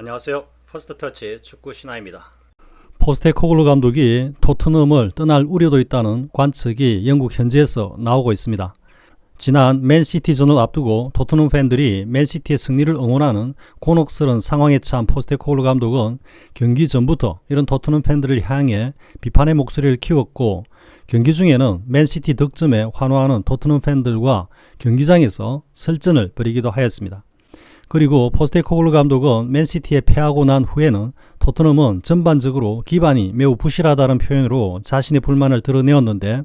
안녕하세요. 퍼스트터치 축구 신하입니다. 포스테코글루 감독이 토트넘을 떠날 우려도 있다는 관측이 영국 현지에서 나오고 있습니다. 지난 맨시티전을 앞두고 토트넘 팬들이 맨시티의 승리를 응원하는 곤혹스러운 상황에 처한 포스테코글루 감독은 경기 전부터 이런 토트넘 팬들을 향해 비판의 목소리를 키웠고, 경기 중에는 맨시티 득점에 환호하는 토트넘 팬들과 경기장에서 설전을 벌이기도 하였습니다. 그리고 포스테코글루 감독은 맨시티에 패하고 난 후에는 토트넘은 전반적으로 기반이 매우 부실하다는 표현으로 자신의 불만을 드러내었는데,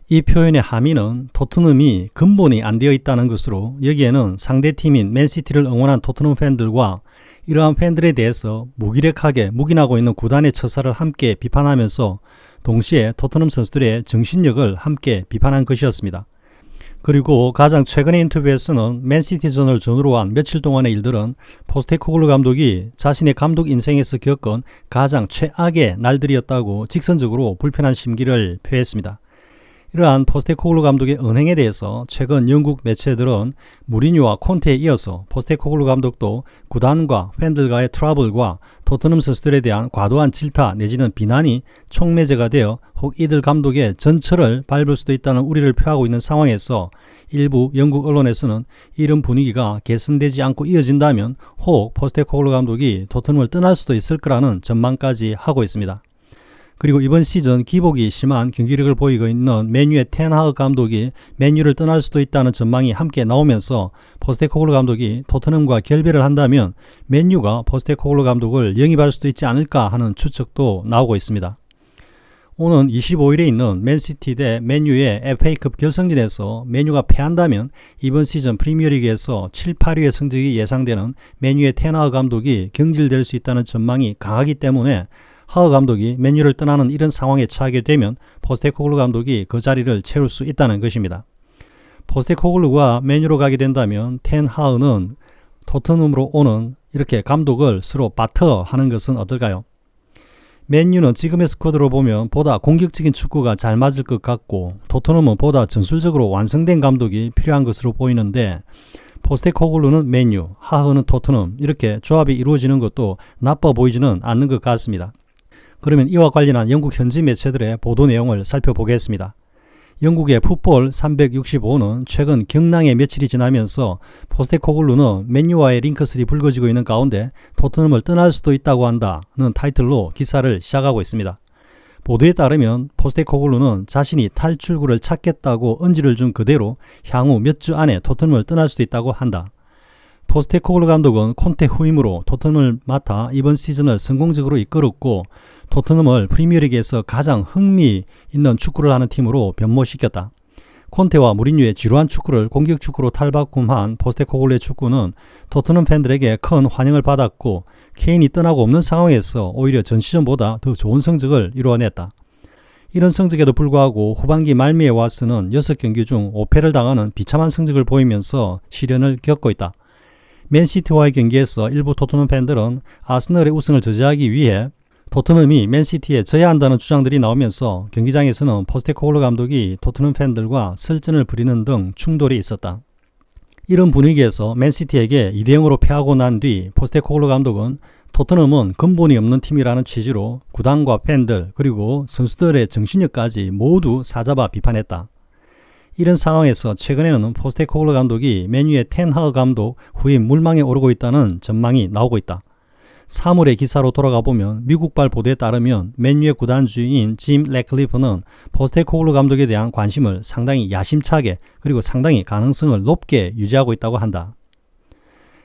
이 표현의 함의는 토트넘이 근본이 안 되어 있다는 것으로, 여기에는 상대팀인 맨시티를 응원한 토트넘 팬들과 이러한 팬들에 대해서 무기력하게 묵인하고 있는 구단의 처사를 함께 비판하면서 동시에 토트넘 선수들의 정신력을 함께 비판한 것이었습니다. 그리고 가장 최근의 인터뷰에서는 맨시티전을 전후로 한 며칠 동안의 일들은 포스테코글루 감독이 자신의 감독 인생에서 겪은 가장 최악의 날들이었다고 직선적으로 불편한 심기를 표했습니다. 이러한 포스테코글루 감독의 언행에 대해서 최근 영국 매체들은 무리뉴와 콘테에 이어서 포스테코글루 감독도 구단과 팬들과의 트러블과 토트넘 선수들에 대한 과도한 질타 내지는 비난이 촉매제가 되어 혹 이들 감독의 전철을 밟을 수도 있다는 우려를 표하고 있는 상황에서 일부 영국 언론에서는 이런 분위기가 개선되지 않고 이어진다면 혹 포스테코글루 감독이 토트넘을 떠날 수도 있을 거라는 전망까지 하고 있습니다. 그리고 이번 시즌 기복이 심한 경기력을 보이고 있는 맨유의 텐 하그 감독이 맨유를 떠날 수도 있다는 전망이 함께 나오면서 포스테코글루 감독이 토트넘과 결별을 한다면 맨유가 포스테코글루 감독을 영입할 수도 있지 않을까 하는 추측도 나오고 있습니다. 오는 25일에 있는 맨시티 대 맨유의 FA컵 결승전에서 맨유가 패한다면 이번 시즌 프리미어리그에서 7, 8위의 성적이 예상되는 맨유의 텐 하그 감독이 경질될 수 있다는 전망이 강하기 때문에 하그 감독이 맨유를 떠나는 이런 상황에 처하게 되면 포스테코글루 감독이 그 자리를 채울 수 있다는 것입니다. 포스테코글루가 맨유로 가게 된다면 텐 하그는 토트넘으로 오는 이렇게 감독을 서로 바터하는 것은 어떨까요? 맨유는 지금의 스쿼드로 보면 보다 공격적인 축구가 잘 맞을 것 같고, 토트넘은 보다 전술적으로 완성된 감독이 필요한 것으로 보이는데, 포스테코글루는 맨유, 하그는 토트넘, 이렇게 조합이 이루어지는 것도 나빠 보이지는 않는 것 같습니다. 그러면 이와 관련한 영국 현지 매체들의 보도 내용을 살펴보겠습니다. 영국의 풋볼 365는 최근 경랑에 며칠이 지나면서 포스테코글루는 맨유와의 링크설이 불거지고 있는 가운데 토트넘을 떠날 수도 있다고 한다는 타이틀로 기사를 시작하고 있습니다. 보도에 따르면 포스테코글루는 자신이 탈출구를 찾겠다고 언지를 준 그대로 향후 몇 주 안에 토트넘을 떠날 수도 있다고 한다. 포스테코글루 감독은 콘테 후임으로 토트넘을 맡아 이번 시즌을 성공적으로 이끌었고, 토트넘을 프리미어리그에서 가장 흥미 있는 축구를 하는 팀으로 변모시켰다. 콘테와 무리뉴의 지루한 축구를 공격 축구로 탈바꿈한 포스테코글루의 축구는 토트넘 팬들에게 큰 환영을 받았고, 케인이 떠나고 없는 상황에서 오히려 전 시즌보다 더 좋은 성적을 이루어냈다. 이런 성적에도 불구하고 후반기 말미에 와서는 6경기 중 5패를 당하는 비참한 성적을 보이면서 시련을 겪고 있다. 맨시티와의 경기에서 일부 토트넘 팬들은 아스널의 우승을 저지하기 위해 토트넘이 맨시티에 져야 한다는 주장들이 나오면서 경기장에서는 포스테코글루 감독이 토트넘 팬들과 설전을 벌이는 등 충돌이 있었다. 이런 분위기에서 맨시티에게 2대0으로 패하고 난 뒤 포스테코글루 감독은 토트넘은 근본이 없는 팀이라는 취지로 구단과 팬들 그리고 선수들의 정신력까지 모두 사잡아 비판했다. 이런 상황에서 최근에는 포스테코글루 감독이 맨유의 텐 하그 감독 후임 물망에 오르고 있다는 전망이 나오고 있다. 3월의 기사로 돌아가 보면 미국발 보도에 따르면 맨유의 구단주인 짐 래클리프는 포스테코글루 감독에 대한 관심을 상당히 야심차게 그리고 상당히 가능성을 높게 유지하고 있다고 한다.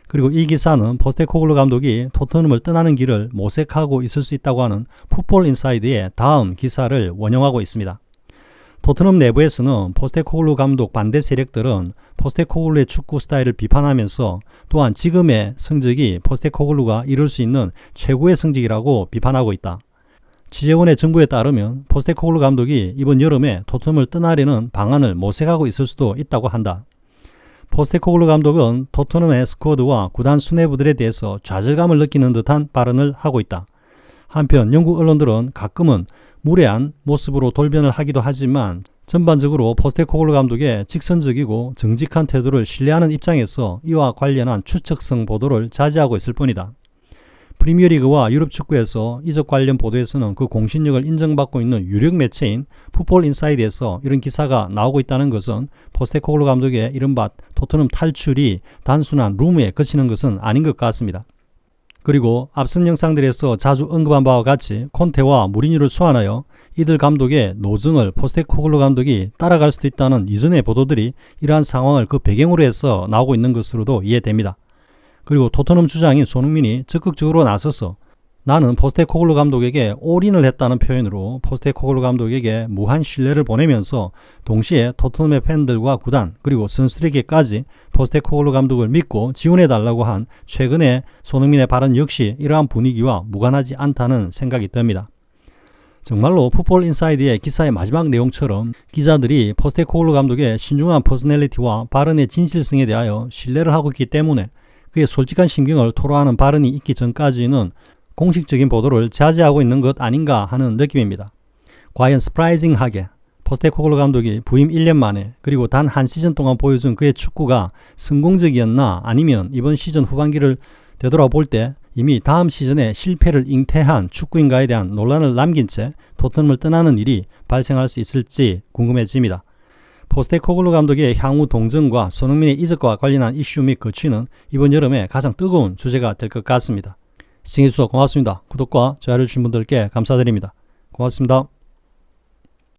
그리고 이 기사는 포스테코글루 감독이 토트넘을 떠나는 길을 모색하고 있을 수 있다고 하는 풋볼 인사이드의 다음 기사를 원용하고 있습니다. 토트넘 내부에서는 포스테코글루 감독 반대 세력들은 포스테코글루의 축구 스타일을 비판하면서 또한 지금의 성적이 포스테코글루가 이룰 수 있는 최고의 성적이라고 비판하고 있다. 취재원의 정보에 따르면 포스테코글루 감독이 이번 여름에 토트넘을 떠나려는 방안을 모색하고 있을 수도 있다고 한다. 포스테코글루 감독은 토트넘의 스쿼드와 구단 수뇌부들에 대해서 좌절감을 느끼는 듯한 발언을 하고 있다. 한편 영국 언론들은 가끔은 무례한 모습으로 돌변을 하기도 하지만 전반적으로 포스테코글루 감독의 직선적이고 정직한 태도를 신뢰하는 입장에서 이와 관련한 추측성 보도를 자제하고 있을 뿐이다. 프리미어리그와 유럽 축구에서 이적 관련 보도에서는 그 공신력을 인정받고 있는 유력 매체인 풋볼 인사이드에서 이런 기사가 나오고 있다는 것은 포스테코글루 감독의 이른바 토트넘 탈출이 단순한 루머에 그치는 것은 아닌 것 같습니다. 그리고 앞선 영상들에서 자주 언급한 바와 같이 콘테와 무리뉴를 소환하여 이들 감독의 노정을 포스테코글루 감독이 따라갈 수도 있다는 이전의 보도들이 이러한 상황을 그 배경으로 해서 나오고 있는 것으로도 이해됩니다. 그리고 토트넘 주장인 손흥민이 적극적으로 나서서 나는 포스테코글루 감독에게 올인을 했다는 표현으로 포스테코글루 감독에게 무한 신뢰를 보내면서 동시에 토트넘의 팬들과 구단 그리고 선수들에게까지 포스테코글루 감독을 믿고 지원해달라고 한 최근의 손흥민의 발언 역시 이러한 분위기와 무관하지 않다는 생각이 듭니다. 정말로 풋볼 인사이드의 기사의 마지막 내용처럼 기자들이 포스테코글루 감독의 신중한 퍼스널리티와 발언의 진실성에 대하여 신뢰를 하고 있기 때문에 그의 솔직한 심경을 토로하는 발언이 있기 전까지는 공식적인 보도를 자제하고 있는 것 아닌가 하는 느낌입니다. 과연 서프라이징하게 포스테코글루 감독이 부임 1년 만에 그리고 단 한 시즌 동안 보여준 그의 축구가 성공적이었나 아니면 이번 시즌 후반기를 되돌아볼 때 이미 다음 시즌에 실패를 잉태한 축구인가에 대한 논란을 남긴 채 토트넘을 떠나는 일이 발생할 수 있을지 궁금해집니다. 포스테코글루 감독의 향후 동정과 손흥민의 이적과 관련한 이슈 및 거취는 이번 여름에 가장 뜨거운 주제가 될 것 같습니다. 시청해주셔서 고맙습니다. 구독과 좋아요를 주신 분들께 감사드립니다. 고맙습니다.